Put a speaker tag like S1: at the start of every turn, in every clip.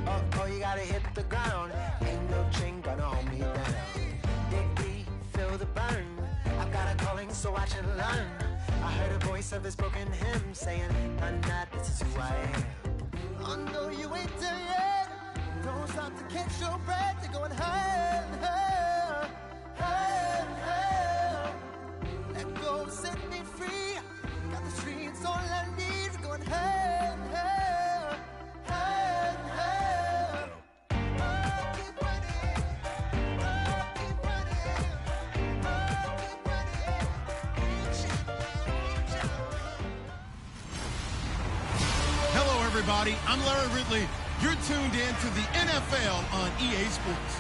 S1: Oh, you gotta hit the ground. Ain't no chain gonna hold me down. Dig deep, feel the burn. I've got a calling, so I should learn. I heard a voice of this broken hymn saying, "None that this is who I am." Oh no, you ain't there yet. Don't stop to catch your breath. You're going higher, higher, higher, higher. Let go, set me free. Got the streets all I need. We're going higher, higher, higher, higher. Oh, keep running. Oh, keep running. Oh, keep running. Reach out, reach out.
S2: Hello, everybody. I'm Larry Ridley. You're tuned in to the NFL on EA Sports.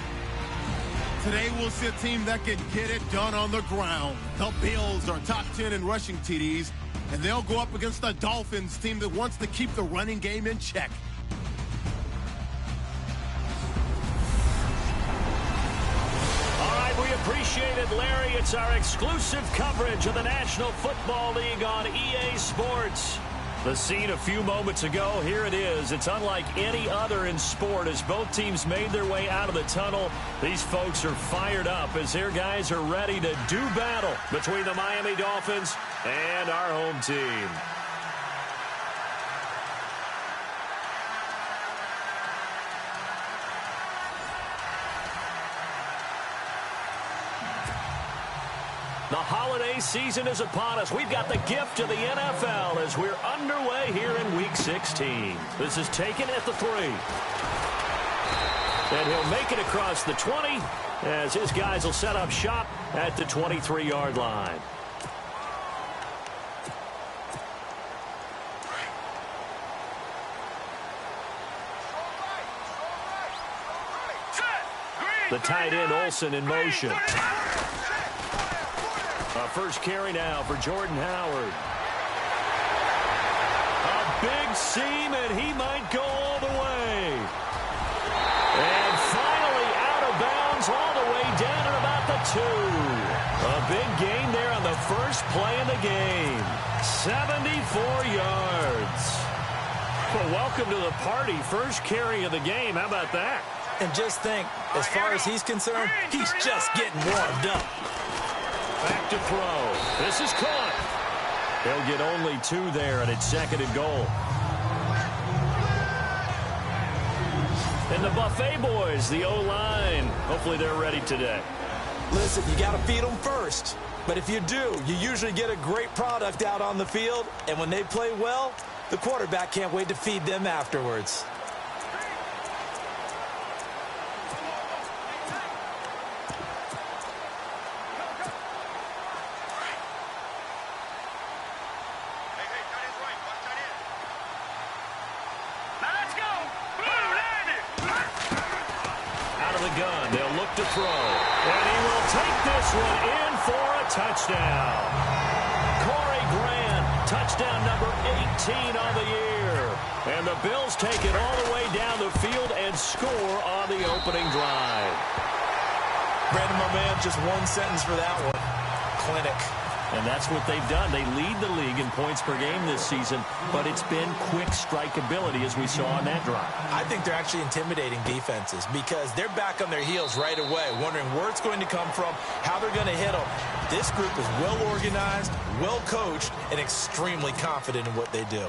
S2: Today, we'll see a team that can get it done on the ground. The Bills are top 10 in rushing TDs, and they'll go up against the Dolphins team that wants to keep the running game in check.
S3: All right, we appreciate it, Larry. It's our exclusive coverage of the National Football League on EA Sports. The scene a few moments ago, here it is. It's unlike any other in sport as both teams made their way out of the tunnel. These folks are fired up as their guys are ready to do battle between the Miami Dolphins and our home team. The holiday season is upon us. We've got the gift of the NFL as we're underway here in Week 16. This is taken at the 3. And he'll make it across the 20 as his guys will set up shop at the 23-yard line. The tight end Olsen in motion. First carry now for Jordan Howard. A big seam, and he might go all the way. And finally out of bounds all the way down at about the 2. A big gain there on the first play of the game. 74 yards. Well, welcome to the party. First carry of the game. How about that?
S4: And just think, as far as he's concerned, he's just getting warmed up.
S3: Back to throw. This is caught. They'll get only 2 there, and it's 2nd and goal. And the Buffet boys, the O-line. Hopefully they're ready today.
S4: Listen, you got to feed them first. But if you do, you usually get a great product out on the field. And when they play well, the quarterback can't wait to feed them afterwards.
S3: To throw, and he will take this one in for a touchdown. Corey Grant, touchdown number 18 on the year. And the Bills take it all the way down the field and score on the opening drive.
S4: Brandon, my man, just one sentence for that one. Clinic.
S3: And that's what they've done. They lead the league in points per game this season, but it's been quick strikeability as we saw on that drive.
S4: I think they're actually intimidating defenses because they're back on their heels right away, wondering where it's going to come from, how they're going to hit them. This group is well organized, well coached, and extremely confident in what they do.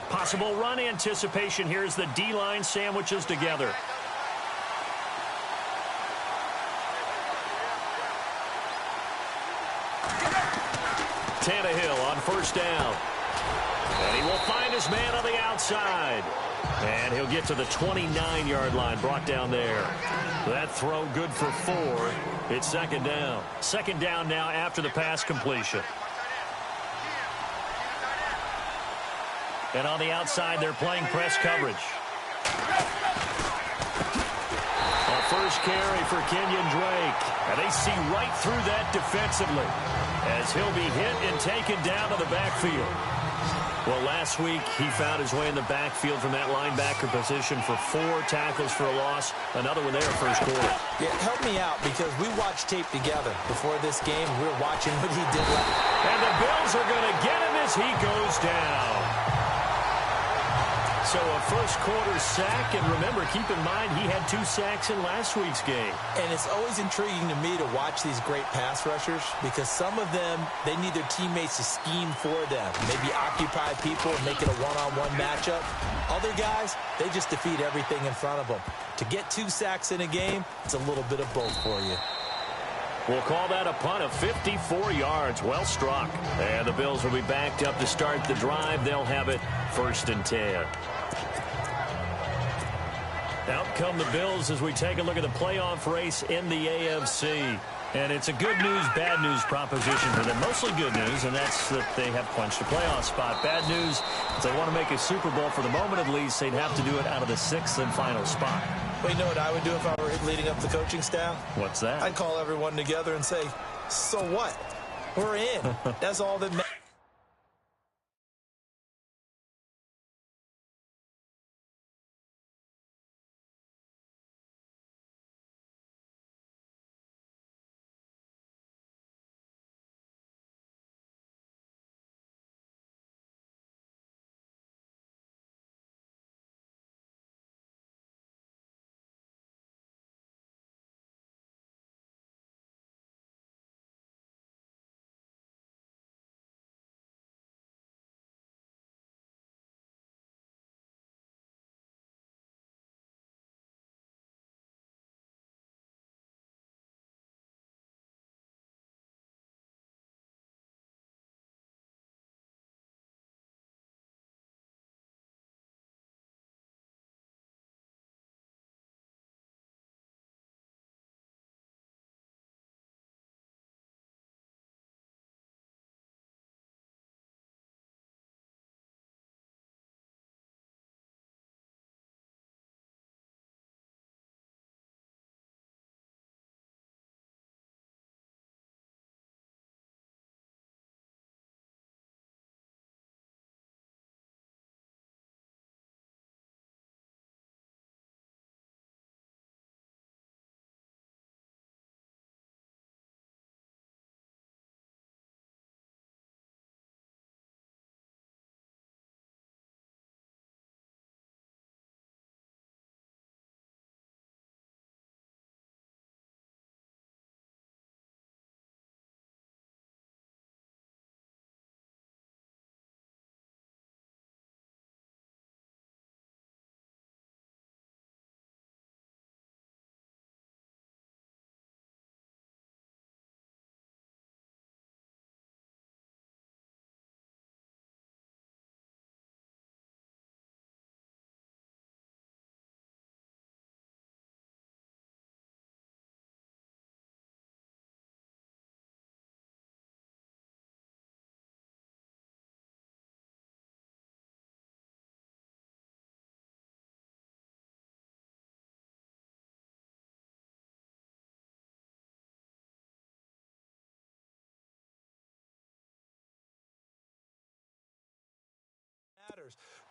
S3: Possible run anticipation here as the D-line sandwiches together. Tannehill on first down. And he will find his man on the outside. And he'll get to the 29-yard line, brought down there. That throw good for 4. It's 2nd down. 2nd down now after the pass completion. And on the outside, they're playing press coverage. A first carry for Kenyon Drake. And they see right through that defensively as he'll be hit and taken down to the backfield. Well, last week, he found his way in the backfield from that linebacker position for 4 tackles for a loss. Another one there first quarter.
S4: Yeah, help me out because we watched tape together before this game. We were watching what he did last.
S3: And the Bills are going to get him as he goes down. So a first-quarter sack, and remember, keep in mind, he had 2 sacks in last week's game.
S4: And it's always intriguing to me to watch these great pass rushers because some of them, they need their teammates to scheme for them, maybe occupy people and make it a one-on-one matchup. Other guys, they just defeat everything in front of them. To get 2 sacks in a game, it's a little bit of both for you.
S3: We'll call that a punt of 54 yards. Well struck. And the Bills will be backed up to start the drive. They'll have it 1st and 10. Out come the Bills as we take a look at the playoff race in the AFC. And it's a good news, bad news proposition for them. Mostly good news, and that's that they have clinched a playoff spot. Bad news, if they want to make a Super Bowl for the moment at least, they'd have to do it out of the 6th and final spot.
S4: Well, you know what I would do if I were leading up the coaching staff?
S3: What's that?
S4: I'd call everyone together and say, so what? We're in. That's all that matters.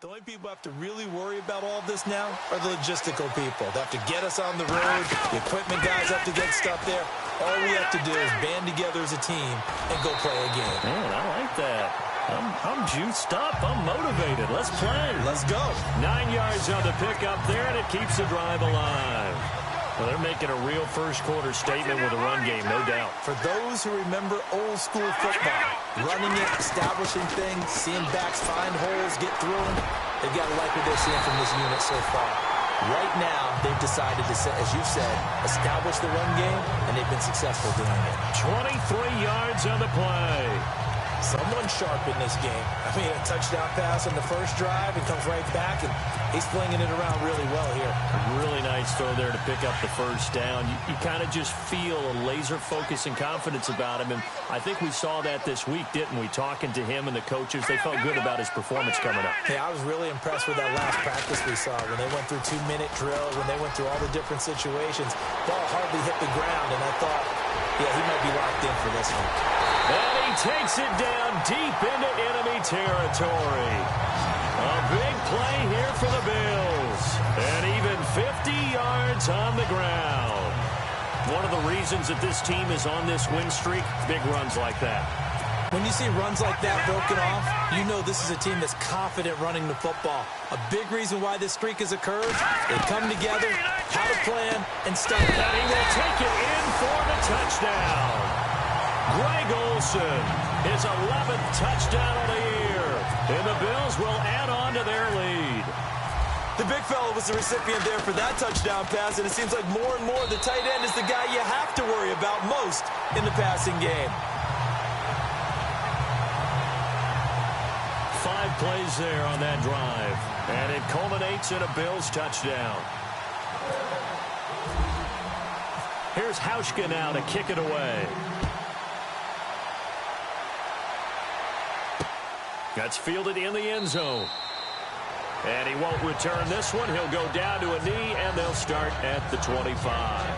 S4: The only people who have to really worry about all this now are the logistical people. They have to get us on the road. The equipment guys have to get stuff there. All we have to do is band together as a team and go play a game.
S3: Man, I like that. I'm juiced up. I'm motivated. Let's play.
S4: Let's go.
S3: 9 yards on the pickup there, and it keeps the drive alive. Well, they're making a real first-quarter statement with a run game, no doubt.
S4: For those who remember old-school football, running it, establishing things, seeing backs find holes, get through them, they've got to like what they're seeing from this unit so far. Right now, they've decided to, as you said, establish the run game, and they've been successful doing it.
S3: 23 yards on the play.
S4: Someone sharp in this game. I mean, a touchdown pass on the first drive and comes right back, and he's flinging it around really well here.
S3: A really nice throw there to pick up the first down. You kind of just feel a laser focus and confidence about him, and I think we saw that this week, didn't we? Talking to him and the coaches, they felt good about his performance coming up.
S4: Yeah, I was really impressed with that last practice we saw when they went through 2-minute drill, when they went through all the different situations. Ball hardly hit the ground, and I thought, yeah, he might be locked in for this one.
S3: And he takes it down deep into enemy territory. A big play here for the Bills. And even 50 yards on the ground. One of the reasons that this team is on this win streak, big runs like that.
S4: When you see runs like that broken off, you know this is a team that's confident running the football. A big reason why this streak has occurred, they come together, have a plan, and start.
S3: And he will take it in for the touchdown. Greg Olsen, his 11th touchdown of the year. And the Bills will add on to their lead.
S4: The big fella was the recipient there for that touchdown pass, and it seems like more and more the tight end is the guy you have to worry about most in the passing game.
S3: 5 plays there on that drive, and it culminates in a Bills touchdown. Here's Hauschka now to kick it away. That's fielded in the end zone. And he won't return this one. He'll go down to a knee, and they'll start at the 25.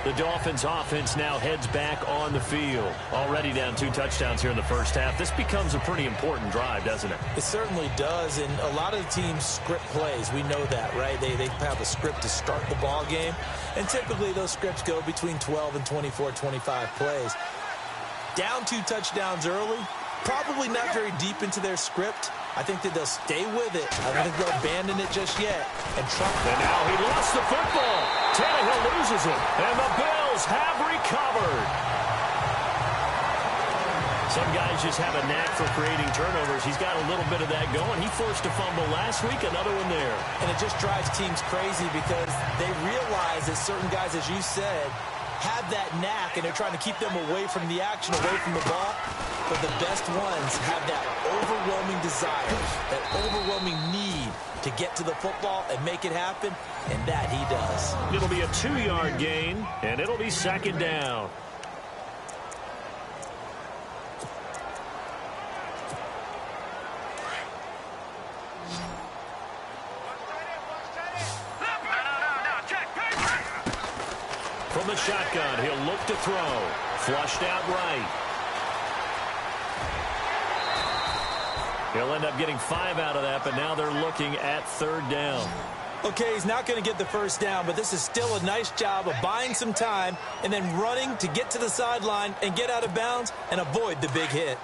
S3: The Dolphins offense now heads back on the field. Already down 2 touchdowns here in the first half. This becomes a pretty important drive, doesn't it?
S4: It certainly does, and a lot of the teams script plays. We know that, right? They have a script to start the ball game, and typically those scripts go between 12 and 24, 25 plays. Down 2 touchdowns early, probably not very deep into their script. I think that they'll stay with it. I don't think they'll abandon it just yet. And
S3: now he lost the football. Tannehill loses it, and the Bills have recovered. Some guys just have a knack for creating turnovers. He's got a little bit of that going. He forced a fumble last week, another one there.
S4: And it just drives teams crazy because they realize that certain guys, as you said, have that knack, and they're trying to keep them away from the action, away from the ball. But the best ones have that overwhelming desire, that overwhelming need to get to the football and make it happen, and that he does.
S3: It'll be a 2-yard gain, and it'll be second down. From the shotgun, he'll look to throw. Flushed out right. He'll end up getting 5 out of that, but now they're looking at 3rd down.
S4: Okay, he's not going to get the first down, but this is still a nice job of buying some time and then running to get to the sideline and get out of bounds and avoid the big hit.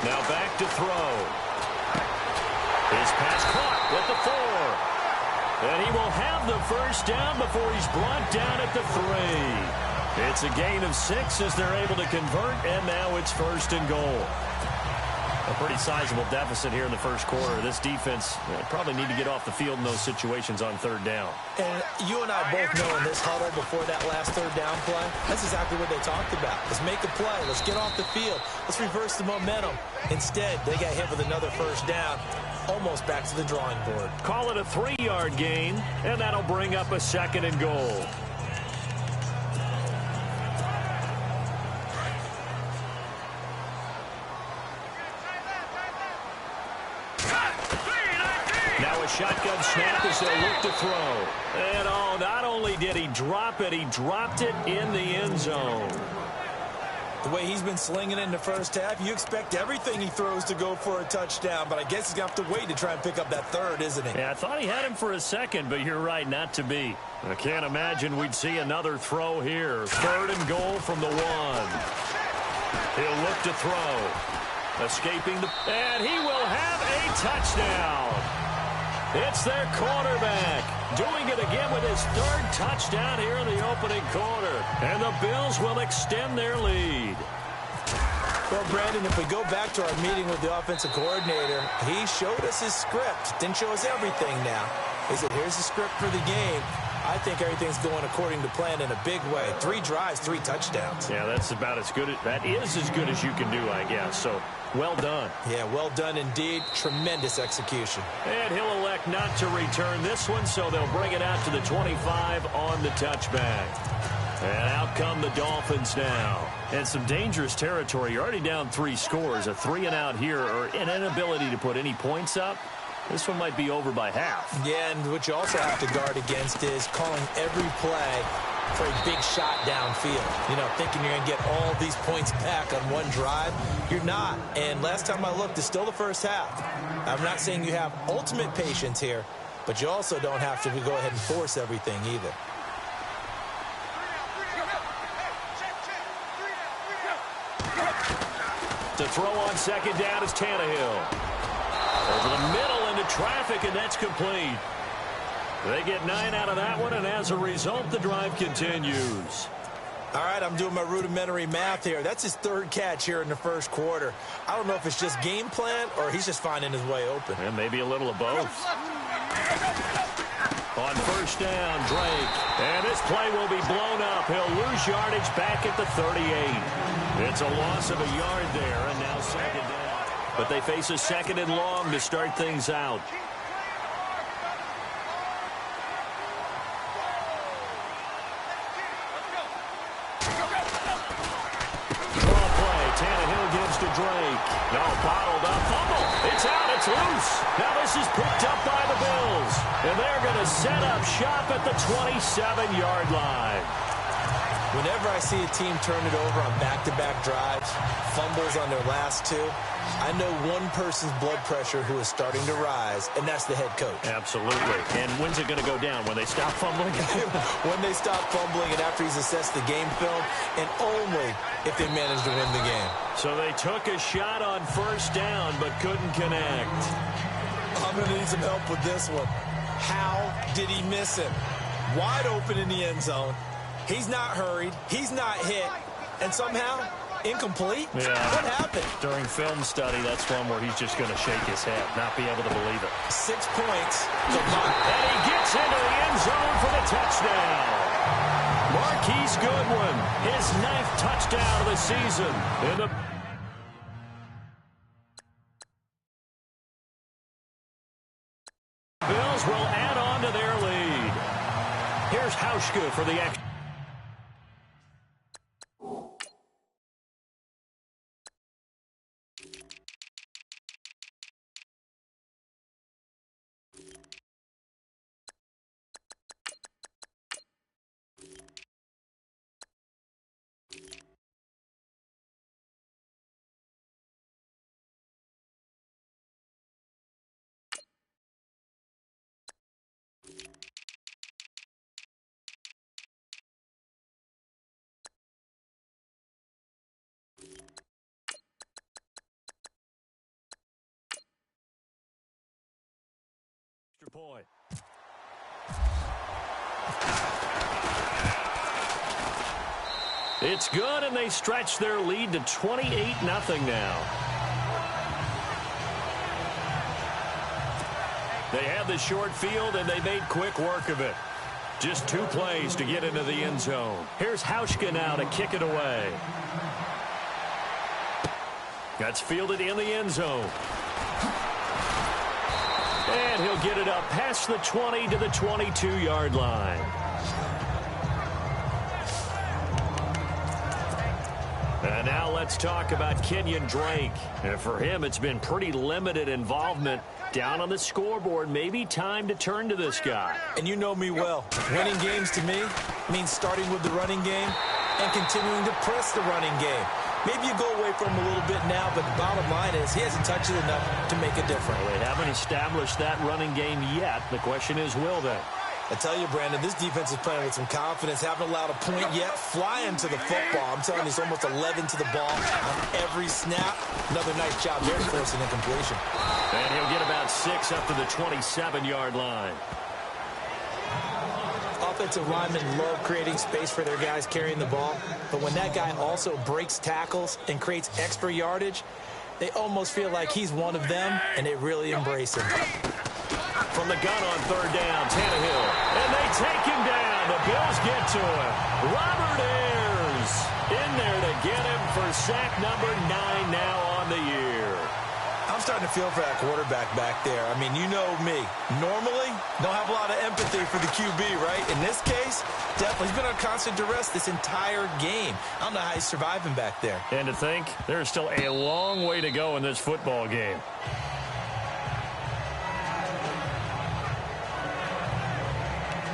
S3: Now back to throw. His pass caught at the 4. And he will have the first down before he's brought down at the 3. It's a gain of 6 as they're able to convert, and now it's 1st and goal. A pretty sizable deficit here in the first quarter. This defense probably need to get off the field in those situations on 3rd down.
S4: And you and I both know in this huddle before that last 3rd down play, that's exactly what they talked about. Let's make a play. Let's get off the field. Let's reverse the momentum. Instead, they got hit with another first down, almost back to the drawing board.
S3: Call it a 3-yard gain, and that'll bring up a 2nd and goal. Shotgun snap as they'll look to throw. And not only did he drop it, he dropped it in the end zone.
S4: The way he's been slinging in the first half, you expect everything he throws to go for a touchdown, but I guess he's going to have to wait to try and pick up that 3rd, isn't he?
S3: Yeah, I thought he had him for a 2nd, but you're right, not to be. I can't imagine we'd see another throw here. 3rd and goal from the 1. He'll look to throw. Escaping and he will have a touchdown. It's their quarterback doing it again with his 3rd touchdown here in the opening quarter. And the Bills will extend their lead.
S4: Well, Brandon, if we go back to our meeting with the offensive coordinator, he showed us his script. Didn't show us everything now. He said, here's the script for the game. I think everything's going according to plan in a big way. 3 drives, 3 touchdowns.
S3: Yeah, that's about as good. That is as good as you can do, I guess. So, well done.
S4: Yeah, well done indeed. Tremendous execution.
S3: And he'll elect not to return this one, so they'll bring it out to the 25 on the touchback. And out come the Dolphins now. And some dangerous territory. You're already down 3 scores. A 3-and-out here, or an inability to put any points up. This one might be over by half.
S4: Yeah, and what you also have to guard against is calling every play for a big shot downfield. You know, thinking you're going to get all these points back on one drive. You're not. And last time I looked, it's still the first half. I'm not saying you have ultimate patience here, but you also don't have to go ahead and force everything either.
S3: To throw on second down is Tannehill. Over the middle into traffic, and that's complete. They get 9 out of that one, and as a result, the drive continues.
S4: All right, I'm doing my rudimentary math here. That's his 3rd catch here in the first quarter. I don't know if it's just game plan or he's just finding his way open.
S3: And maybe a little of both. On first down, Drake. And this play will be blown up. He'll lose yardage back at the 38. It's a loss of a yard there, and now second down. But they face a 2nd and long to start things out. Drake. No, bottled up. Fumble. It's out. It's loose. Now this is picked up by the Bills. And they're going to set up shop at the 27-yard line.
S4: Whenever I see a team turn it over on back-to-back drives, fumbles on their last 2, I know one person's blood pressure who is starting to rise, and that's the head coach.
S3: Absolutely. And when's it going to go down? When they stop fumbling?
S4: When they stop fumbling and after he's assessed the game film, and only if they manage to win the game.
S3: So they took a shot on first down but couldn't connect.
S4: I'm going to need some help with this one. How did he miss him? Wide open in the end zone. He's not hurried. He's not hit. And somehow, incomplete?
S3: Yeah.
S4: What happened?
S3: During film study, that's one where he's just going to shake his head, not be able to believe it.
S4: 6 points.
S3: And he gets into the end zone for the touchdown. Marquise Goodwin, his 9th touchdown of the season. Bills will add on to their lead. Here's Hauschka for the extra. Point. It's good, and they stretch their lead to 28-0 now. They had the short field, and they made quick work of it. Just 2 plays to get into the end zone. Here's Hauschka now to kick it away. That's fielded in the end zone. And he'll get it up past the 20 to the 22-yard line. And now let's talk about Kenyon Drake. And for him, it's been pretty limited involvement down on the scoreboard. Maybe time to turn to this guy.
S4: And you know me well. Winning games to me means starting with the running game and continuing to press the running game. Maybe you go away from him a little bit now, but the bottom line is he hasn't touched it enough to make a difference.
S3: Well, they haven't established that running game yet. The question is, will they?
S4: I tell you, Brandon, this defense is playing with some confidence. Haven't allowed a point yet. Flying to the football. I'm telling you, it's almost 11 to the ball on every snap. Another nice job there forcing incompletion.
S3: And he'll get about 6 up to the 27-yard line.
S4: Offensive linemen love creating space for their guys carrying the ball, but when that guy also breaks tackles and creates extra yardage, they almost feel like he's one of them, and they really embrace him.
S3: From the gun on third down, Tannehill. And they take him down. The Bills get to him. Robert Ayers in there to get him for sack number 9 now on the year.
S4: I'm starting to feel for that quarterback back there. I mean, you know me. Normally, don't have a lot of empathy for the QB, right? In this case, definitely he's been on constant duress this entire game. I don't know how he's surviving back there.
S3: And to think, there's still a long way to go in this football game.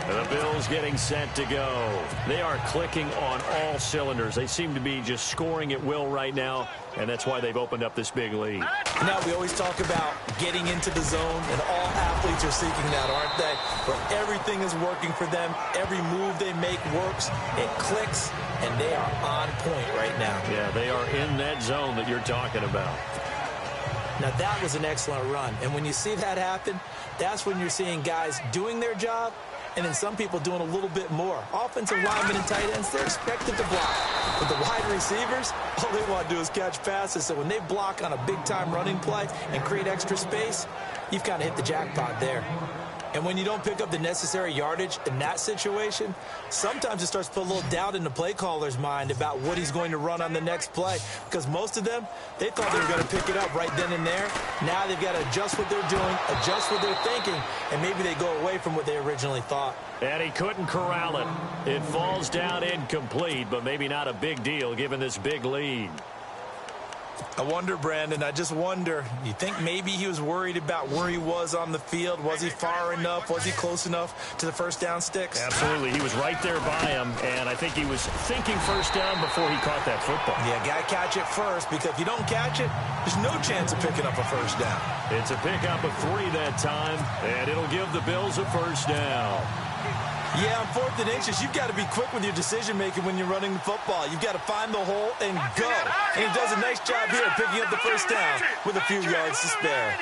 S3: The Bills getting set to go. They are clicking on all cylinders. They seem to be just scoring at will right now, and that's why they've opened up this big lead.
S4: Now, we always talk about getting into the zone, and all athletes are seeking that, aren't they? Where everything is working for them. Every move they make works. It clicks, and they are on point right now.
S3: Yeah, they are in that zone that you're talking about.
S4: Now, that was an excellent run, and when you see that happen, that's when you're seeing guys doing their job, and then some people doing a little bit more. Offensive linemen and tight ends, they're expected to block. But the wide receivers, all they want to do is catch passes. So when they block on a big-time running play and create extra space, you've kind of hit the jackpot there. And when you don't pick up the necessary yardage in that situation, sometimes it starts to put a little doubt in the play caller's mind about what he's going to run on the next play. Because most of them, they thought they were going to pick it up right then and there. Now they've got to adjust what they're doing, adjust what they're thinking, and maybe they go away from what they originally thought.
S3: And he couldn't corral it. It falls down incomplete, but maybe not a big deal given this big lead.
S4: I wonder, Brandon, I just wonder, you think maybe he was worried about where he was on the field? Was he far enough? Was he close enough to the first down sticks?
S3: Absolutely. He was right there by him, and I think he was thinking first down before he caught that football.
S4: Yeah, got to catch it first, because if you don't catch it, there's no chance of picking up a first down.
S3: It's a pickup of 3 that time, and it'll give the Bills a first down.
S4: Yeah, on 4th and inches, you've got to be quick with your decision-making when you're running the football. You've got to find the hole and go. And he does a nice job here picking up the first down with a few yards to spare.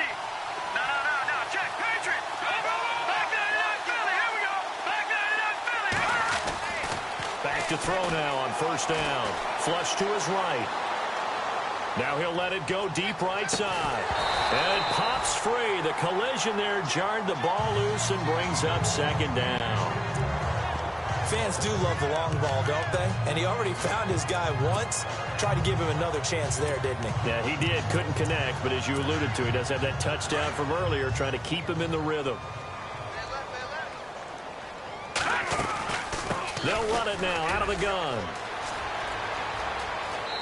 S3: Back to throw now on first down. Flush to his right. Now he'll let it go deep right side. And it pops free. The collision there jarred the ball loose and brings up second down.
S4: Fans do love the long ball, don't they? And he already found his guy once. Tried to give him another chance there, didn't he?
S3: Yeah, he did. Couldn't connect, but as you alluded to, he does have that touchdown from earlier, trying to keep him in the rhythm. They'll run it now out of the gun.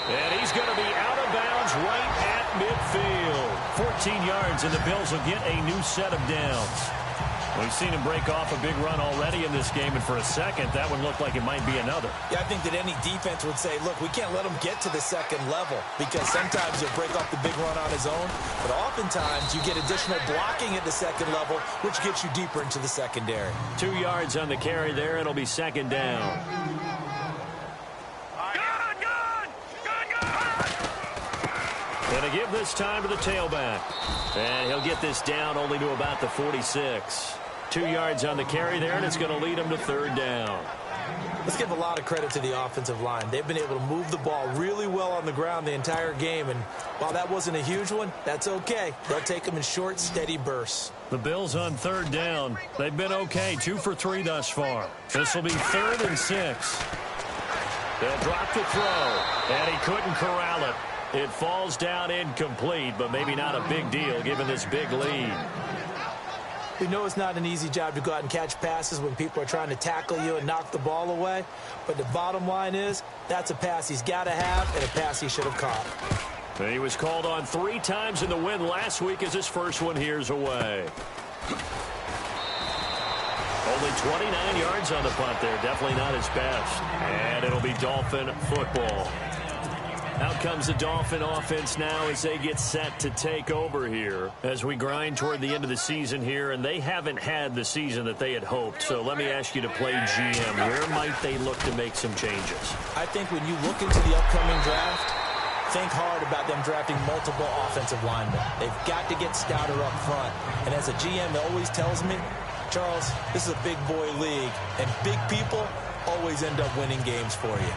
S3: And he's going to be out of bounds right at midfield. 14 yards, and the Bills will get a new set of downs. We've seen him break off a big run already in this game, and for a second, that one looked like it might be another.
S4: Yeah, I think that any defense would say, look, we can't let him get to the second level, because sometimes he'll break off the big run on his own, but oftentimes you get additional blocking at the second level, which gets you deeper into the secondary.
S3: 2 yards on the carry there. It'll be second down. Going to give this time to the tailback. And he'll get this down only to about the 46. 2 yards on the carry there, and it's going to lead him to third down.
S4: Let's give a lot of credit to the offensive line. They've been able to move the ball really well on the ground the entire game, and while that wasn't a huge one, that's okay. They'll take them in short, steady bursts.
S3: The Bills on third down. They've been okay, 2 for 3 thus far. This will be 3rd and 6. They'll drop the throw, and he couldn't corral it. It falls down incomplete, but maybe not a big deal given this big lead.
S4: We know it's not an easy job to go out and catch passes when people are trying to tackle you and knock the ball away. But the bottom line is, that's a pass he's got to have and a pass he should have caught.
S3: And he was called on 3 times in the win last week as his first one here's away. Only 29 yards on the punt there. Definitely not his best. And it'll be Dolphin football. Out comes the Dolphin offense now as they get set to take over here as we grind toward the end of the season here, and they haven't had the season that they had hoped. So let me ask you to play GM. Where might they look to make some changes?
S4: I think when you look into the upcoming draft, think hard about them drafting multiple offensive linemen. They've got to get stouter up front. And as a GM always tells me, Charles, this is a big boy league, and big people always end up winning games for you.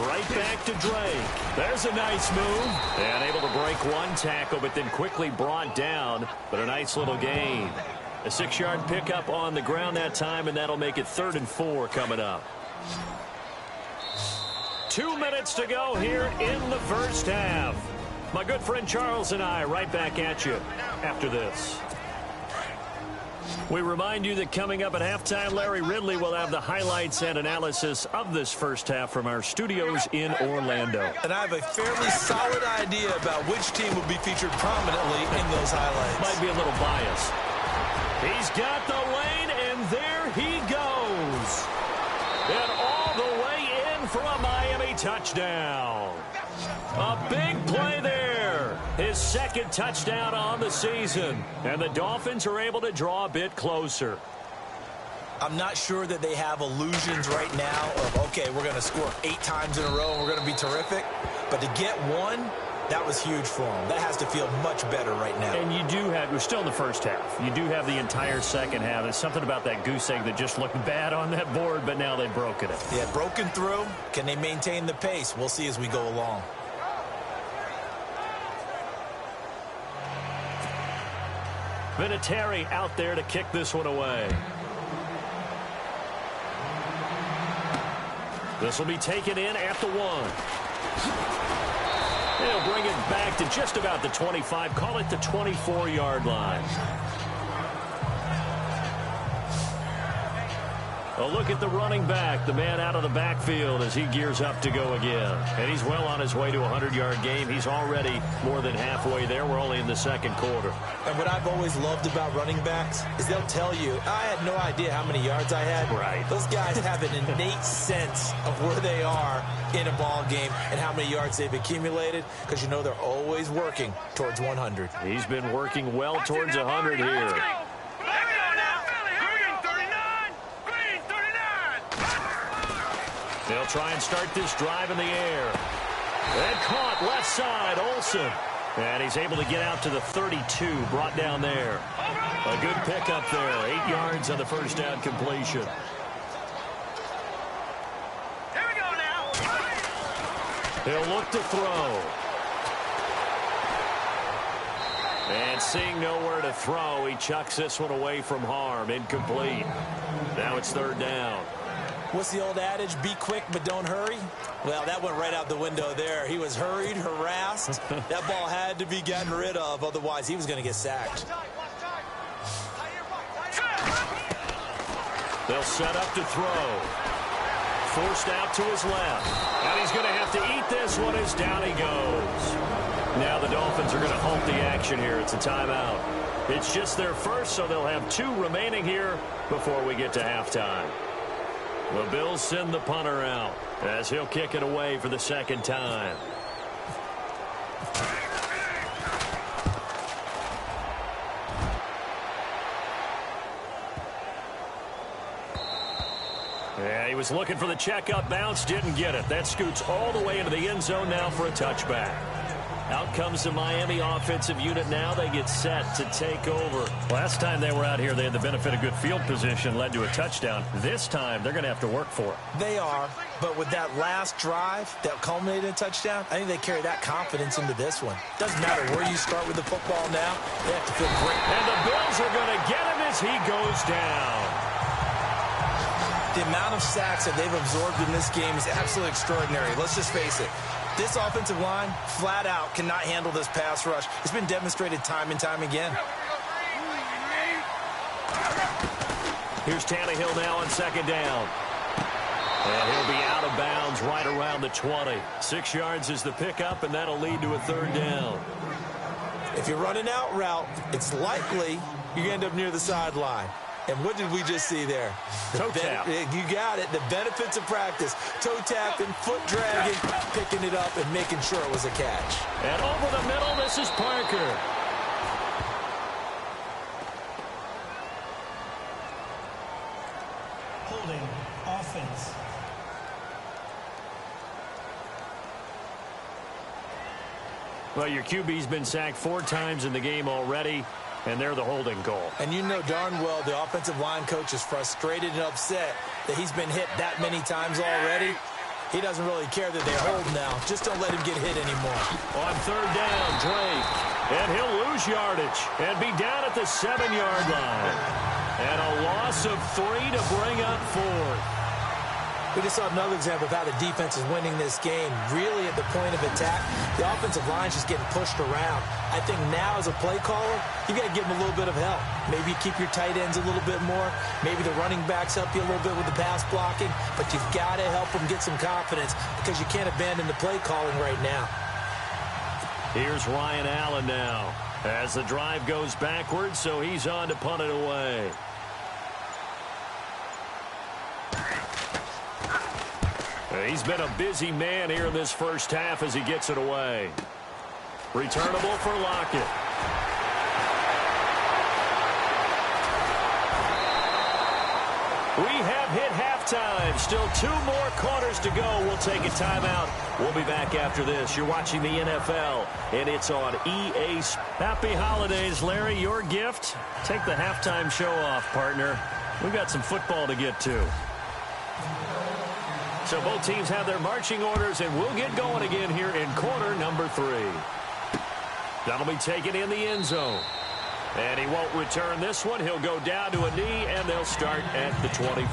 S3: Right back to Drake. There's a nice move. And able to break one tackle, but then quickly brought down. But a nice little gain. A 6-yard pickup on the ground that time, and that'll make it 3rd and 4 coming up. 2 minutes to go here in the first half. My good friend Charles and I right back at you after this. We remind you that coming up at halftime, Larry Ridley will have the highlights and analysis of this first half from our studios in Orlando.
S4: And I have a fairly solid idea about which team will be featured prominently in those highlights.
S3: Might be a little biased. He's got the lane, and there he goes. And all the way in for a Miami touchdown. A big play there. His second touchdown on the season. And the Dolphins are able to draw a bit closer.
S4: I'm not sure that they have illusions right now of, okay, we're going to score 8 times in a row and we're going to be terrific. But to get one, that was huge for them. That has to feel much better right now.
S3: And you do have, we're still in the first half. You do have the entire second half. There's something about that goose egg that just looked bad on that board, but now they've broken it.
S4: Yeah, broken through. Can they maintain the pace? We'll see as we go along.
S3: Vinatieri out there to kick this one away. This will be taken in at the 1. They'll bring it back to just about the 25. Call it the 24-yard line. A look at the running back, the man out of the backfield as he gears up to go again. And he's well on his way to a 100-yard game. He's already more than halfway there. We're only in the second quarter.
S4: And what I've always loved about running backs is they'll tell you, I had no idea how many yards I had.
S3: Right.
S4: Those guys have an innate sense of where they are in a ball game and how many yards they've accumulated because you know they're always working towards 100.
S3: He's been working well towards 100 here. They'll try and start this drive in the air. And caught left side, Olsen. And he's able to get out to the 32, brought down there. A good pickup there, 8 yards on the first down completion.
S5: Here we go now.
S3: He'll look to throw. And seeing nowhere to throw, he chucks this one away from harm, incomplete. Now it's third down.
S4: What's the old adage? Be quick, but don't hurry? Well, that went right out the window there. He was hurried, harassed. That ball had to be gotten rid of. Otherwise, he was going to get sacked.
S3: They'll set up to throw. Forced out to his left. And he's going to have to eat this one as down he goes. Now the Dolphins are going to halt the action here. It's a timeout. It's just their first, so they'll have 2 remaining here before we get to halftime. The Bills send the punter out as he'll kick it away for the second time. Yeah, he was looking for the checkup bounce, didn't get it. That scoots all the way into the end zone now for a touchback. Out comes the Miami offensive unit now. They get set to take over. Last time they were out here, they had the benefit of good field position, led to a touchdown. This time, they're going to have to work for it.
S4: They are, but with that last drive that culminated in a touchdown, I think they carry that confidence into this one. Doesn't matter where you start with the football now. They have to feel great.
S3: And the Bills are going to get him as he goes down.
S4: The amount of sacks that they've absorbed in this game is absolutely extraordinary. Let's just face it. This offensive line, flat out, cannot handle this pass rush. It's been demonstrated time and time again.
S3: Here's Tannehill now on second down. And he'll be out of bounds right around the 20. 6 yards is the pickup, and that'll lead to a third down.
S4: If you're running out route, it's likely you end up near the sideline. And what did we just see there?
S3: Toe tap.
S4: You got it. The benefits of practice. Toe tapping, foot dragging, picking it up, and making sure it was a catch.
S3: And over the middle, this is Parker.
S6: Holding offense.
S3: Well, your QB's been sacked 4 times in the game already, and they're the holding goal.
S4: And you know darn well the offensive line coach is frustrated and upset that he's been hit that many times already. He doesn't really care that they hold now. Just don't let him get hit anymore.
S3: On third down, Drake. And he'll lose yardage and be down at the 7-yard line. And a loss of 3 to bring up 4th.
S4: We just saw another example of how the defense is winning this game. Really at the point of attack, the offensive line's just getting pushed around. I think now as a play caller, you got to give them a little bit of help. Maybe you keep your tight ends a little bit more. Maybe the running backs help you a little bit with the pass blocking. But you've got to help them get some confidence because you can't abandon the play calling right now.
S3: Here's Ryan Allen now as the drive goes backwards, so he's on to punt it away. He's been a busy man here in this first half as he gets it away. Returnable for Lockett. We have hit halftime. Still 2 more quarters to go. We'll take a timeout. We'll be back after this. You're watching the NFL, and it's on EA. Happy holidays, Larry. Your gift? Take the halftime show off, partner. We've got some football to get to. So both teams have their marching orders, and we'll get going again here in quarter number 3. That'll be taken in the end zone. And he won't return this one. He'll go down to a knee, and they'll start at the 25.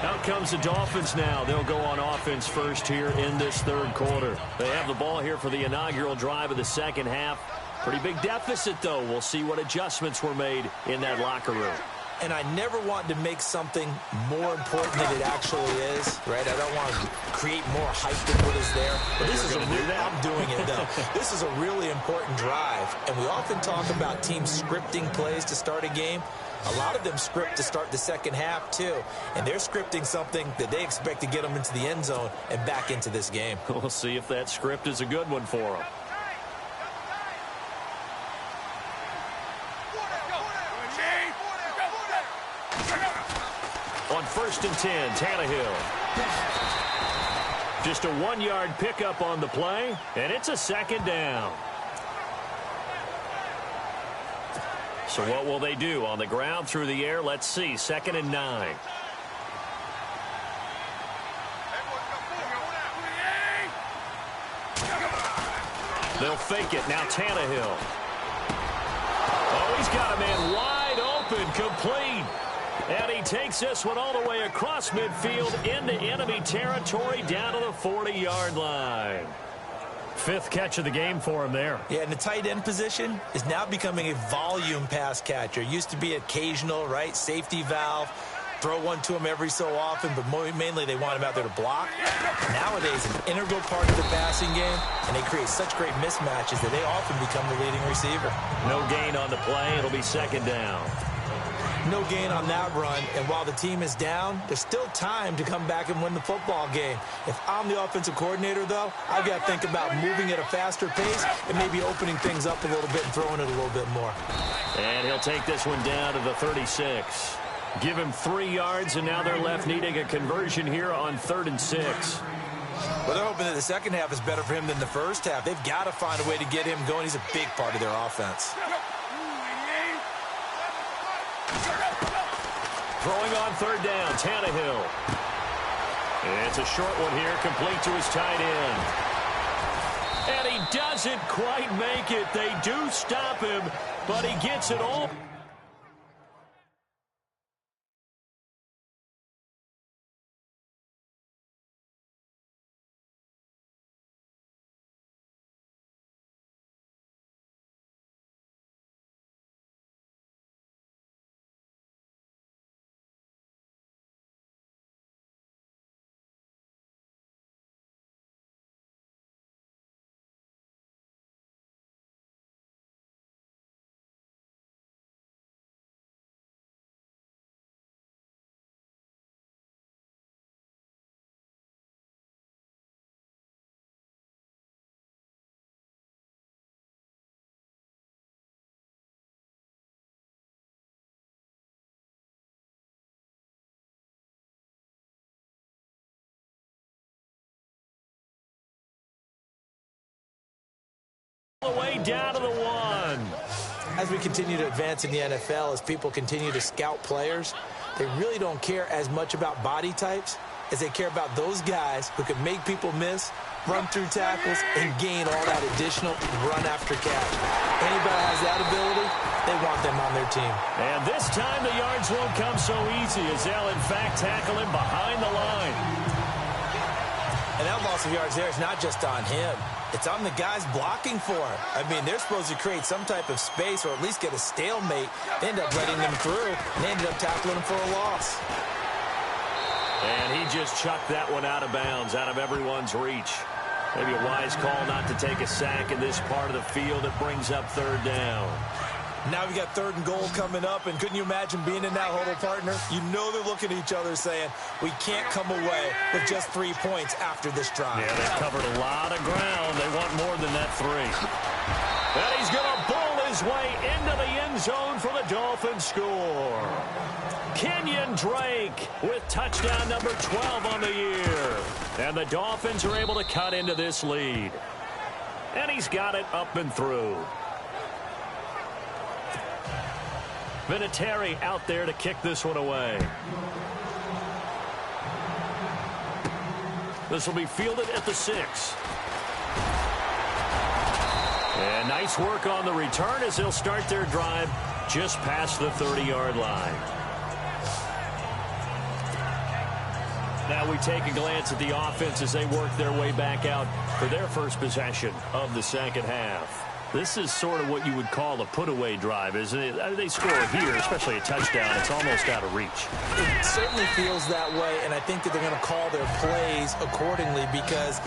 S3: Out comes the Dolphins now. They'll go on offense first here in this third quarter. They have the ball here for the inaugural drive of the second half. Pretty big deficit, though. We'll see what adjustments were made in that locker room.
S4: And I never want to make something more important than it actually is, right? I don't want to create more hype than what is there. But this is I'm doing it, though. This is a really important drive. And we often talk about teams scripting plays to start a game. A lot of them script to start the second half, too. And they're scripting something that they expect to get them into the end zone and back into this game.
S3: We'll see if that script is a good one for them. On 1st and 10, Tannehill. Just a 1-yard pickup on the play, and it's a second down. So what will they do? On the ground, through the air, let's see. 2nd and 9. They'll fake it. Now Tannehill. Oh, he's got a man wide open, complete. And he takes this one all the way across midfield into enemy territory down to the 40-yard line. 5th catch of the game for him there.
S4: Yeah, and the tight end position is now becoming a volume pass catcher. Used to be occasional, right? Safety valve. Throw one to him every so often, but mainly they want him out there to block. Nowadays, an integral part of the passing game, and they create such great mismatches that they often become the leading receiver.
S3: No gain on the play. It'll be 2nd down.
S4: No gain on that run, and while the team is down, there's still time to come back and win the football game. If I'm the offensive coordinator, though, I've got to think about moving at a faster pace and maybe opening things up a little bit and throwing it a little bit more.
S3: And he'll take this one down to the 36. Give him 3 yards, and now they're left needing a conversion here on 3rd and 6.
S4: Well, they're hoping that the second half is better for him than the first half. They've got to find a way to get him going. He's a big part of their offense.
S3: Throwing on 3rd down, Tannehill. It's a short one here, complete to his tight end. And he doesn't quite make it. They do stop him, but he gets it all. The way down to the 1.
S4: As we continue to advance in the NFL, as people continue to scout players, they really don't care as much about body types as they care about those guys who can make people miss run through tackles, and gain all that additional run after catch. Anybody has that ability, they want them on their team.
S3: And this time the yards won't come so easy as they'll, in fact, tackle him behind the line.
S4: And that loss of yards there is not just on him. It's on the guys blocking for him. I mean, they're supposed to create some type of space or at least get a stalemate. They end up letting them through, and they ended up tackling him for a loss.
S3: And he just chucked that one out of bounds, out of everyone's reach. Maybe a wise call not to take a sack in this part of the field. It brings up third down.
S4: Now we got 3rd and goal coming up, and couldn't you imagine being in that huddle, partner? You know they're looking at each other saying, we can't come away with just 3 points after this drive.
S3: Yeah, they've covered a lot of ground. They want more than that 3. And he's going to bowl his way into the end zone for the Dolphins score. Kenyon Drake with touchdown number 12 on the year. And the Dolphins are able to cut into this lead. And he's got it up and through. Vinatieri out there to kick this one away. This will be fielded at the 6. And nice work on the return as they'll start their drive just past the 30-yard line. Now we take a glance at the offense as they work their way back out for their first possession of the second half. This is sort of what you would call a put-away drive, isn't it? They score here, especially a touchdown. It's almost out of reach.
S4: It certainly feels that way, and I think that they're going to call their plays accordingly because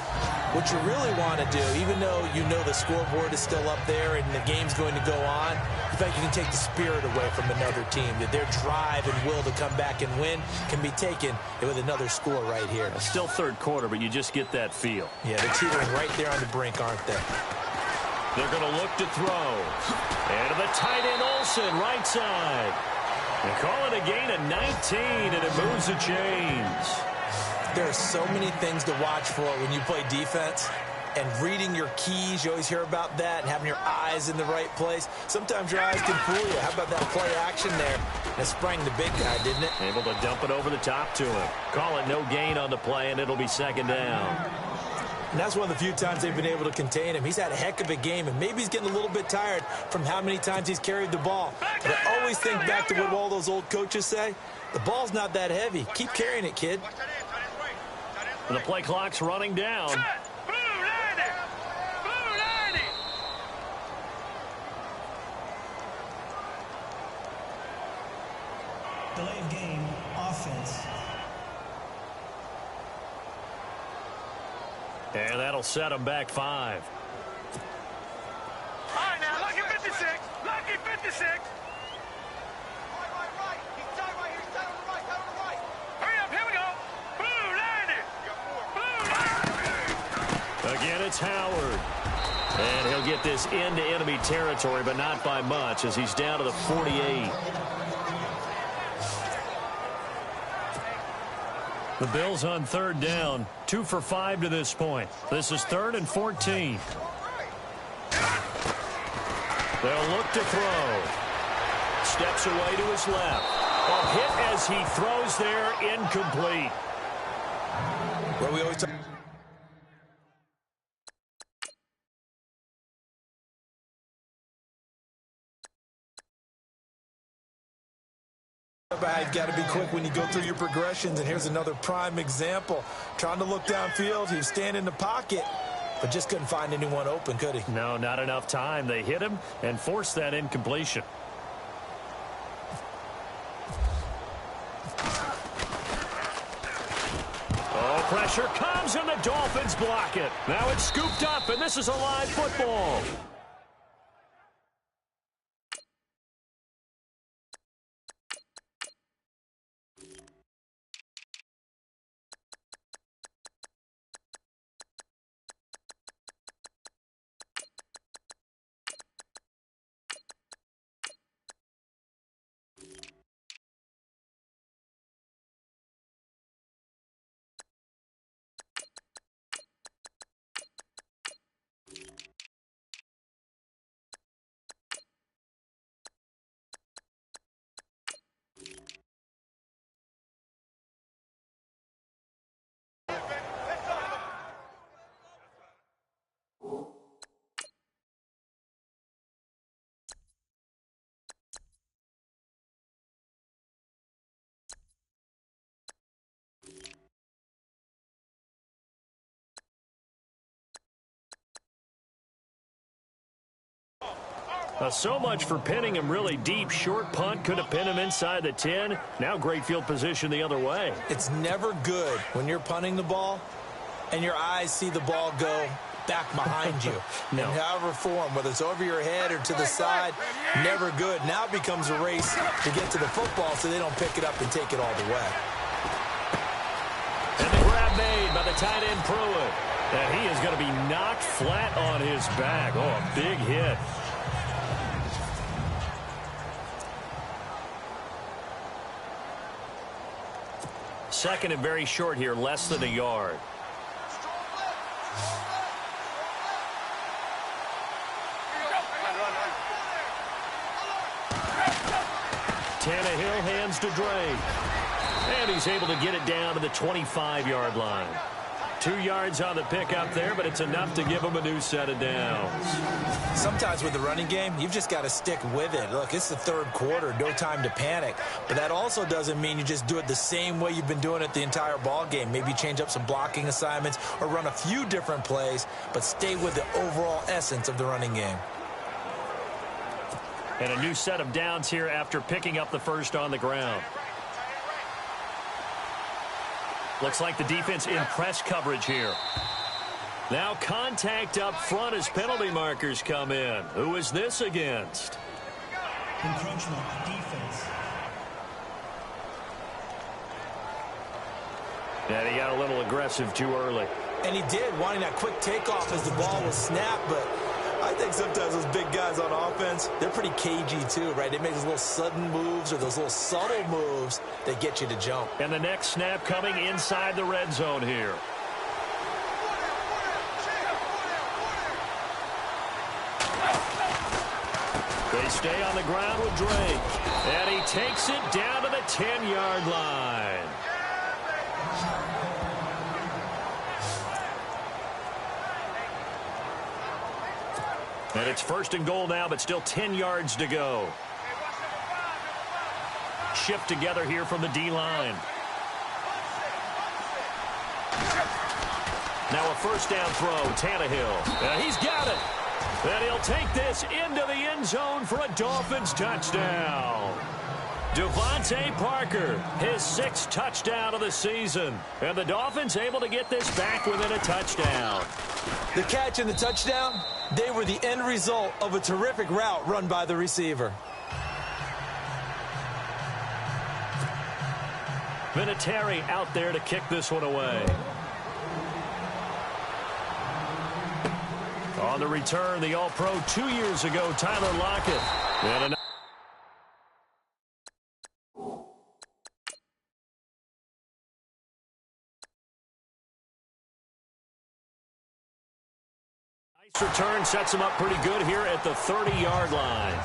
S4: what you really want to do, even though you know the scoreboard is still up there and the game's going to go on, you think you can take the spirit away from another team, that their drive and will to come back and win can be taken with another score right here.
S3: Still third quarter, but you just get that feel.
S4: Yeah, they're teetering right there on the brink, aren't they?
S3: They're going to look to throw. And to the tight end, Olsen, right side. They call it a gain of 19, and it moves the chains.
S4: There are so many things to watch for when you play defense. And reading your keys, you always hear about that, and having your eyes in the right place. Sometimes your eyes can fool you. How about that play action there? That sprang the big guy, didn't it?
S3: Able to dump it over the top to him. Call it no gain on the play, and it'll be second down.
S4: And that's one of the few times they've been able to contain him. He's had a heck of a game, and maybe he's getting a little bit tired from how many times he's carried the ball. But I always think back to what all those old coaches say. The ball's not that heavy. Keep carrying it, kid.
S3: And the play clock's running down.
S6: Delay of game, offense.
S3: And that'll set him back 5.
S5: All right, now, lucky 56. Lucky 56. Right. He's tight right here. He's tight on the right. Tight on the right. Hurry up. Here we go. Blue, landed. Blue, landed.
S3: Again, it's Howard. And he'll get this into enemy territory, but not by much as he's down to the 48. The Bills on third down, 2 for 5 to this point. This is 3rd and 14. They'll look to throw. Steps away to his left. A hit as he throws there, incomplete.
S4: Well, we always talk about you've got to be quick when you go through your progressions, and here's another prime example. Trying to look downfield, he was standing in the pocket, but just couldn't find anyone open, could he?
S3: No, not enough time. They hit him and forced that incompletion. Oh, pressure comes, and the Dolphins block it. Now it's scooped up, and this is a live football. So much for pinning him really deep. Short punt could have pinned him inside the 10. Now great field position the other way.
S4: It's never good when you're punting the ball and your eyes see the ball go back behind you.
S3: No.
S4: In however form, whether it's over your head or to the side, never good. Now it becomes a race to get to the football so they don't pick it up and take it all the way.
S3: And the grab made by the tight end Pruitt. And he is going to be knocked flat on his back. Oh, a big hit. Second and very short here, less than a yard. Tannehill hands to Drake. And he's able to get it down to the 25-yard line. 2 yards on the pickup there, but it's enough to give him a new set of downs.
S4: Sometimes with the running game, you've just got to stick with it. Look, it's the third quarter, no time to panic. But that also doesn't mean you just do it the same way you've been doing it the entire ball game. Maybe change up some blocking assignments or run a few different plays, but stay with the overall essence of the running game.
S3: And a new set of downs here after picking up the first on the ground. Looks like the defense in press coverage here. Now contact up front as penalty markers come in. Who is this against?
S6: Encroachment, defense.
S3: And he got a little aggressive too early.
S4: And he did, wanting that quick takeoff as the ball was snapped, but I think sometimes those big guys on offense, they're pretty cagey too, right? They make those little sudden moves or those little subtle moves that get you to jump.
S3: And the next snap coming inside the red zone here. They stay on the ground with Drake. And he takes it down to the 10-yard line. And it's first and goal now, but still 10 yards to go. Shift together here from the D-line. Now a first down throw, Tannehill. And he's got it. And he'll take this into the end zone for a Dolphins touchdown. Devontae Parker, his 6th touchdown of the season. And the Dolphins able to get this back within a touchdown.
S4: The catch and the touchdown, they were the end result of a terrific route run by the receiver.
S3: Vinatieri out there to kick this one away. On the return, the All-Pro 2 years ago, Tyler Lockett. And nice return sets him up pretty good here at the 30-yard line.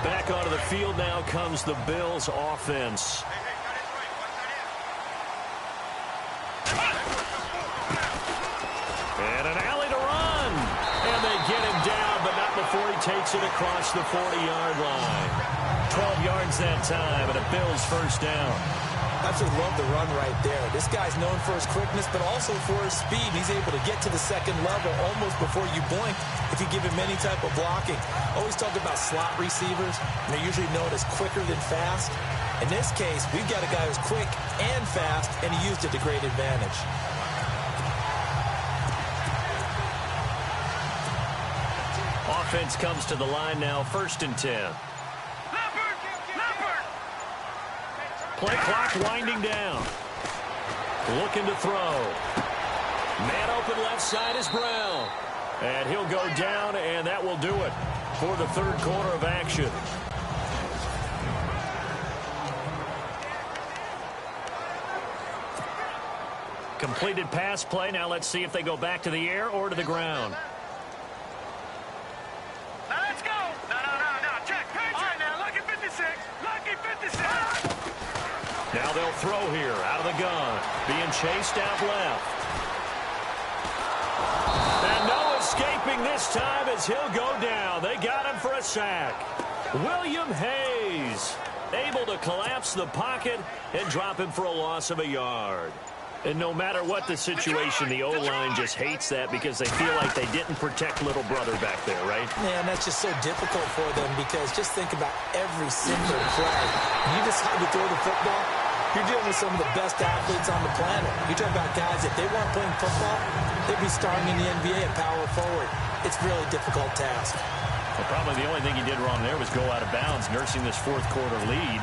S3: Back onto the field now comes the Bills offense. And an alley to run. And they get him down, but not before he takes it across the 40-yard line. 12 yards that time, and a Bills first down.
S4: Absolutely love the run right there. This guy's known for his quickness, but also for his speed. He's able to get to the second level almost before you blink if you give him any type of blocking. Always talked about slot receivers, and they're usually known as quicker than fast. In this case, we've got a guy who's quick and fast, and he used it to great advantage.
S3: Offense comes to the line now, 1st and 10. Play clock winding down. Looking to throw. Man open left side is Brown. And he'll go down, and that will do it for the third quarter of action. Completed pass play. Now let's see if they go back to the air or to the ground.
S5: Now let's go. No. Check. All right, now, lucky 56. Lucky 56.
S3: Now they'll throw here out of the gun. Being chased out left. And no escaping this time as he'll go down. They got him for a sack. William Hayes able to collapse the pocket and drop him for a loss of a yard. And no matter what the situation, the O-line just hates that because they feel like they didn't protect little brother back there, right?
S4: Man, that's just so difficult for them because just think about every single play. You decide to throw the football, you're dealing with some of the best athletes on the planet. You talk about guys, if they weren't playing football, they'd be starting in the NBA at power forward. It's a really difficult task.
S3: Well, probably the only thing he did wrong there was go out of bounds, nursing this fourth quarter lead.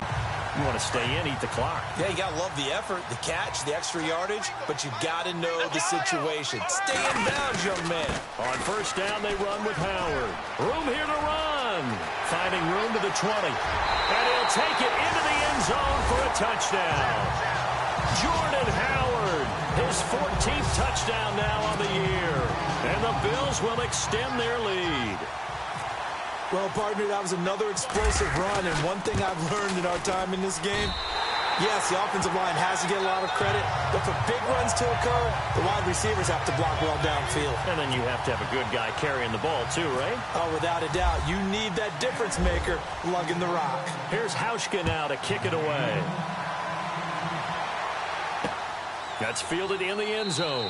S3: You want to stay in, eat the clock.
S4: Yeah, you got to love the effort, the catch, the extra yardage, but you got to know the situation. Stay in bounds, young man.
S3: On first down, they run with Howard. Room here to run. Finding room to the 20. And he'll take it into the end zone for a touchdown. Jordan Howard, his 14th touchdown now on the year. And the Bills will extend their lead.
S4: Well, partner, that was another explosive run, and one thing I've learned in our time in this game, yes, the offensive line has to get a lot of credit, but for big runs to occur, the wide receivers have to block well downfield.
S3: And then you have to have a good guy carrying the ball, too, right?
S4: Oh, without a doubt. You need that difference maker lugging the rock.
S3: Here's Hauschka now to kick it away. That's fielded in the end zone.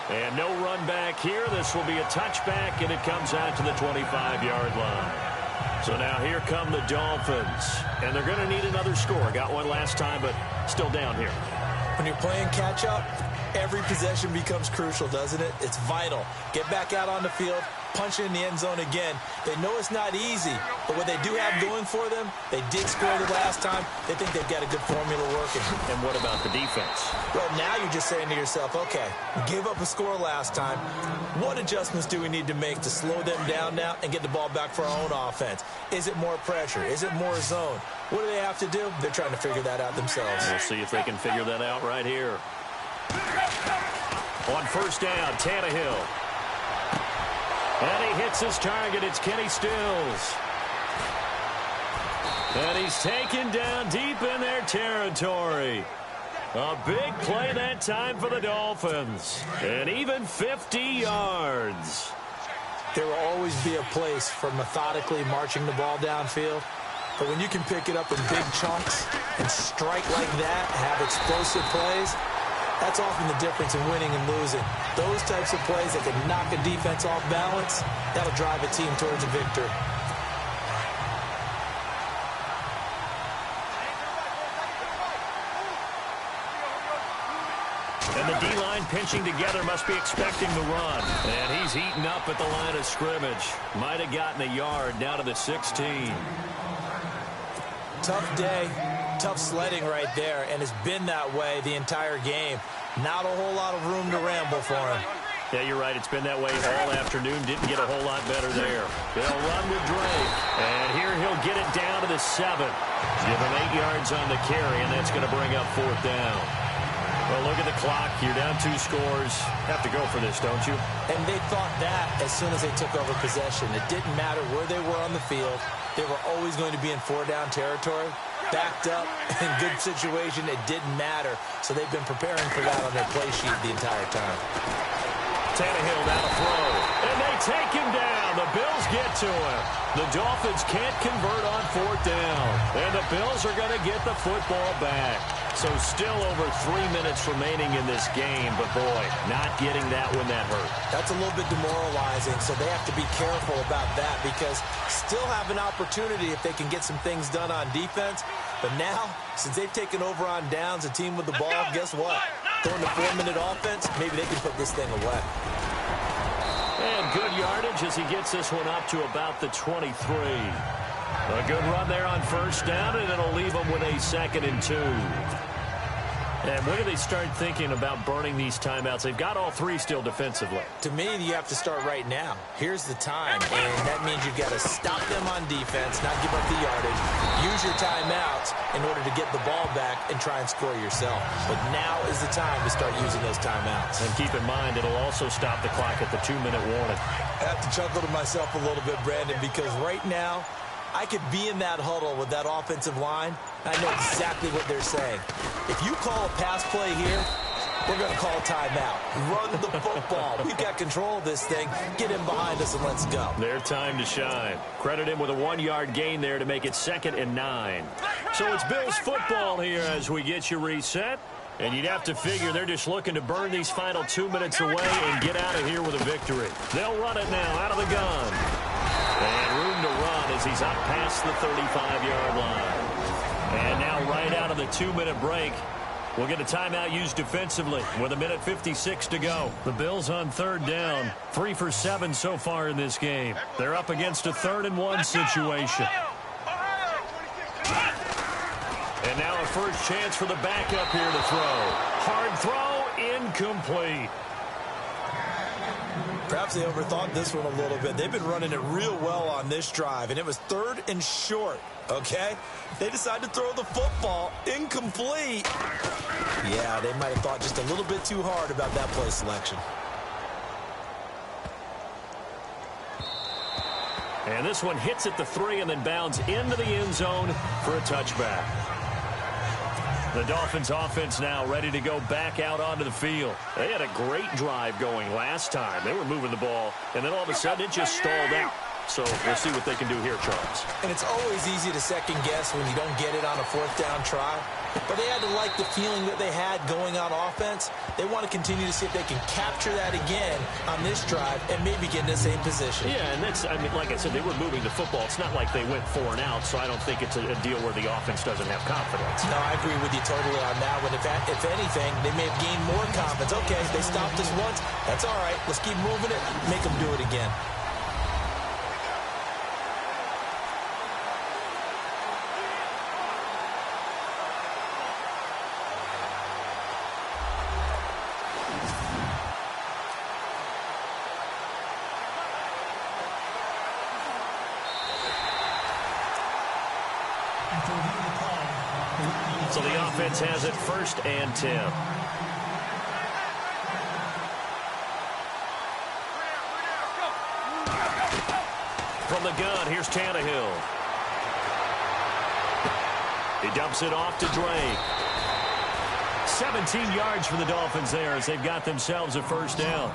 S3: And no run back here. This will be a touchback, and it comes out to the 25-yard line. So now here come the Dolphins. And they're going to need another score. Got one last time, but still down here.
S4: When you're playing catch-up, every possession becomes crucial, doesn't it? It's vital. Get back out on the field, punch it in the end zone again. They know it's not easy, but what they do have going for them, they did score the last time. They think they've got a good formula working.
S3: And what about the defense?
S4: Well, now you're just saying to yourself, okay, we gave up a score last time. What adjustments do we need to make to slow them down now and get the ball back for our own offense? Is it more pressure? Is it more zone? What do they have to do? They're trying to figure that out themselves.
S3: We'll see if they can figure that out right here. On first down, Tannehill. And he hits his target. It's Kenny Stills. And he's taken down deep in their territory. A big play that time for the Dolphins. And even 50 yards.
S4: There will always be a place for methodically marching the ball downfield. But when you can pick it up in big chunks and strike like that, have explosive plays, that's often the difference in winning and losing. Those types of plays that can knock a defense off balance, that'll drive a team towards a victory.
S3: And the D-line pinching together must be expecting the run. And he's eaten up at the line of scrimmage. Might have gotten a yard down to the 16.
S4: Tough day, tough sledding right there, and it's been that way the entire game. Not a whole lot of room to ramble for him.
S3: Yeah, you're right. It's been that way all afternoon. Didn't get a whole lot better there. They'll run with Drake. And here he'll get it down to the 7. Give him 8 yards on the carry, and that's going to bring up fourth down. Well, look at the clock. You're down 2 scores. Have to go for this, don't you?
S4: And they thought that as soon as they took over possession. It didn't matter where they were on the field. They were always going to be in 4-down territory. Backed up, in good situation, it didn't matter. So they've been preparing for that on their play sheet the entire time.
S3: Tannehill now to throw. And they take him down. The Bills get to him. The Dolphins can't convert on 4th down. And the Bills are going to get the football back. So still over 3 minutes remaining in this game. But, boy, not getting that when that hurt.
S4: That's a little bit demoralizing, so they have to be careful about that because still have an opportunity if they can get some things done on defense. But now, since they've taken over on downs, a team with the ball, guess what? Going to 4-minute offense, maybe they can put this thing away.
S3: And good yardage as he gets this one up to about the 23. A good run there on first down, and it'll leave them with a 2nd and 2. And when do they start thinking about burning these timeouts? They've got all 3 still defensively.
S4: To me, you have to start right now. Here's the time, and that means you've got to stop them on defense, not give up the yardage, use your timeouts in order to get the ball back and try and score yourself. But now is the time to start using those timeouts.
S3: And keep in mind, it'll also stop the clock at the 2-minute warning.
S4: I have to chuckle to myself a little bit, Brandon, because right now, I could be in that huddle with that offensive line. I know exactly what they're saying. If you call a pass play here, we're going to call a timeout. Run the football. We've got control of this thing. Get him behind us and let's go.
S3: Their time to shine. Credit him with a 1-yard gain there to make it 2nd and 9. So it's Bills football here as we get you reset. And you'd have to figure they're just looking to burn these final 2 minutes away and get out of here with a victory. They'll run it now out of the gun. And room to run as he's up past the 35-yard line. And now right out of the 2-minute break, we'll get a timeout used defensively with 1:56 to go. The Bills on third down, 3 for 7 so far in this game. They're up against a 3rd-and-1 situation. And now a first chance for the backup here to throw. Hard throw, incomplete.
S4: Perhaps they overthought this one a little bit. They've been running it real well on this drive, and it was 3rd and short, okay? They decided to throw the football incomplete. Yeah, they might have thought just a little bit too hard about that play selection.
S3: And this one hits at the 3 and then bounds into the end zone for a touchback. The Dolphins offense now ready to go back out onto the field. They had a great drive going last time. They were moving the ball, and then all of a sudden it just stalled out. So we'll see what they can do here, Charles.
S4: And it's always easy to second guess when you don't get it on a 4th down try. But they had to like the feeling that they had going on offense. They want to continue to see if they can capture that again on this drive and maybe get in the same position.
S3: Yeah, and that's, I mean, like I said, they were moving the football. It's not like they went 4 and out, so I don't think it's a deal where the offense doesn't have confidence.
S4: No, I agree with you totally on that one. If anything, they may have gained more confidence. Okay, they stopped us once. That's all right. Let's keep moving it. Make them do it again.
S3: So the offense has it 1st and 10. From the gun, here's Tannehill. He dumps it off to Drake. 17 yards for the Dolphins there as they've got themselves a 1st down.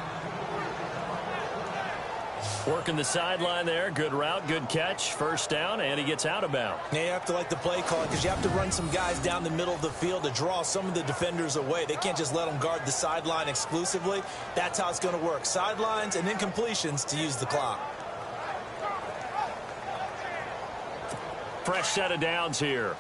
S3: Working the sideline there. Good route, good catch. 1st down, and he gets out of bounds.
S4: Now you have to like the play call because you have to run some guys down the middle of the field to draw some of the defenders away. They can't just let them guard the sideline exclusively. That's how it's going to work. Sidelines and then completions to use the clock.
S3: Fresh set of downs here.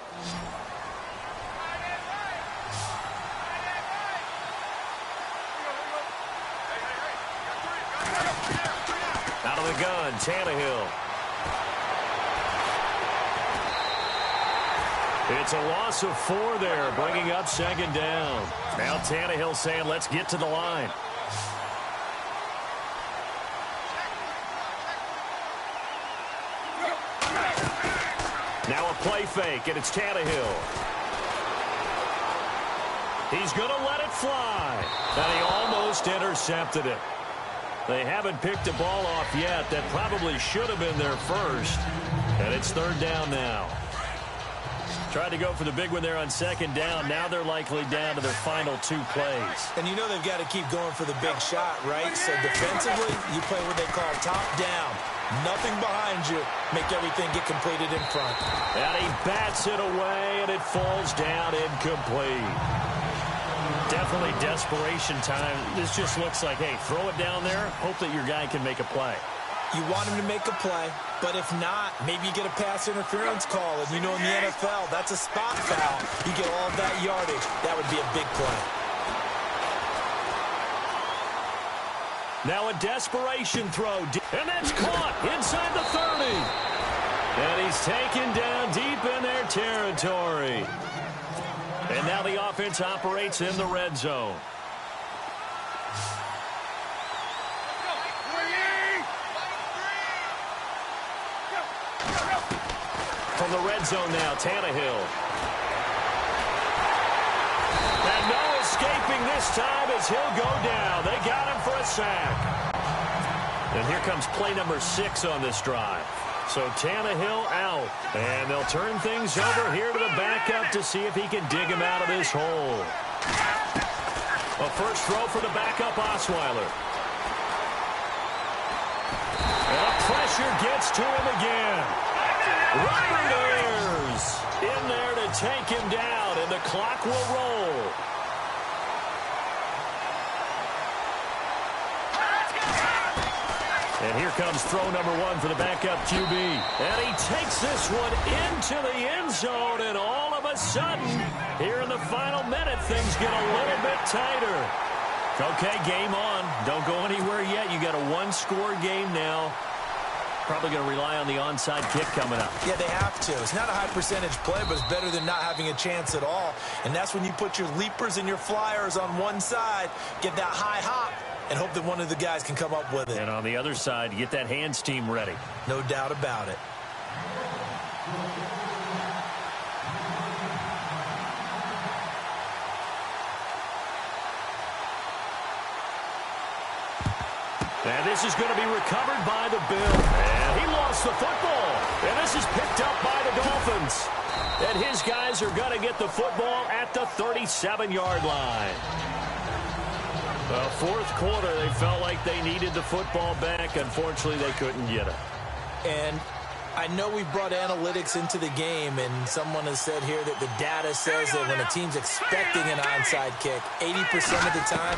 S3: Out of the gun, Tannehill. It's a loss of 4 there, bringing up 2nd down. Now Tannehill saying, let's get to the line. Now a play fake, and it's Tannehill. He's going to let it fly. And he almost intercepted it. They haven't picked the ball off yet. That probably should have been their first. And it's 3rd down now. Tried to go for the big one there on 2nd down. Now they're likely down to their final 2 plays.
S4: And you know they've got to keep going for the big shot, right? So defensively, you play what they call top down. Nothing behind you. Make everything get completed in front.
S3: And he bats it away, and it falls down incomplete. Definitely desperation time. This just looks like, hey, throw it down there, hope that your guy can make a play.
S4: You want him to make a play, but if not, maybe you get a pass interference call. And you know in the NFL, that's a spot foul. You get all of that yardage. That would be a big play.
S3: Now a desperation throw, and that's caught inside the 30. And he's taken down deep in their territory. And now the offense operates in the red zone. From the red zone now, Tannehill. And no escaping this time as he'll go down. They got him for a sack. And here comes play number 6 on this drive. So Tannehill out. And they'll turn things over here to the backup to see if he can dig him out of this hole. A first throw for the backup, Osweiler. And pressure gets to him again. Robert Ayers in there to take him down, and the clock will roll. And here comes throw number 1 for the backup QB. And he takes this one into the end zone, and all of a sudden, here in the final minute, things get a little bit tighter. Okay, game on. Don't go anywhere yet. You got a one-score game now. Probably going to rely on the onside kick coming up.
S4: Yeah, they have to. It's not a high-percentage play, but it's better than not having a chance at all. And that's when you put your leapers and your flyers on one side, get that high hop, and hope that one of the guys can come up with it.
S3: And on the other side, you get that hands team ready.
S4: No doubt about it.
S3: And this is going to be recovered by the Bills. And he lost the football. And this is picked up by the Dolphins. And his guys are going to get the football at the 37-yard line. Well, fourth quarter, they felt like they needed the football back. Unfortunately, they couldn't get it.
S4: And I know we brought analytics into the game, and someone has said here that the data says that when a team's expecting an onside kick, 80% of the time,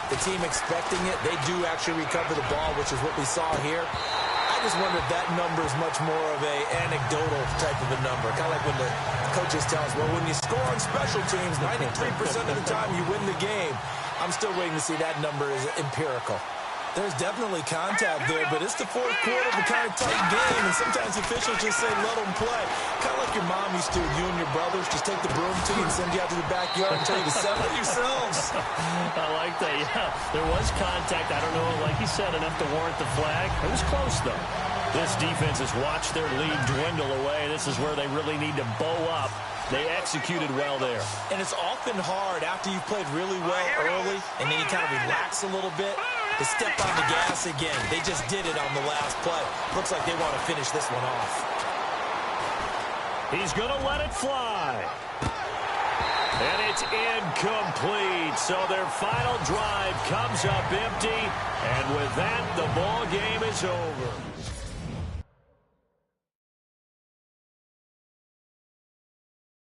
S4: the team expecting it, they do actually recover the ball, which is what we saw here. I just wonder if that number is much more of a anecdotal type of a number. Kind of like when the coaches tell us, well, when you score on special teams, 93% of the time you win the game. I'm still waiting to see that number is empirical. There's definitely contact there, but it's the fourth quarter of a kind of tight game, and sometimes officials just say, let them play. Kind of like your mom used to, you and your brothers, just take the broom to you and send you out to the backyard and tell you to settle it yourselves.
S3: I like that, yeah. There was contact. I don't know, like you said, enough to warrant the flag. It was close, though. This defense has watched their lead dwindle away. This is where they really need to bow up. They executed well there.
S4: And it's often hard after you've played really well early, and then you kind of relax a little bit, to step on the gas again. They just did it on the last play. Looks like they want to finish this one off.
S3: He's going to let it fly. And it's incomplete. So their final drive comes up empty. And with that, the ball game is over.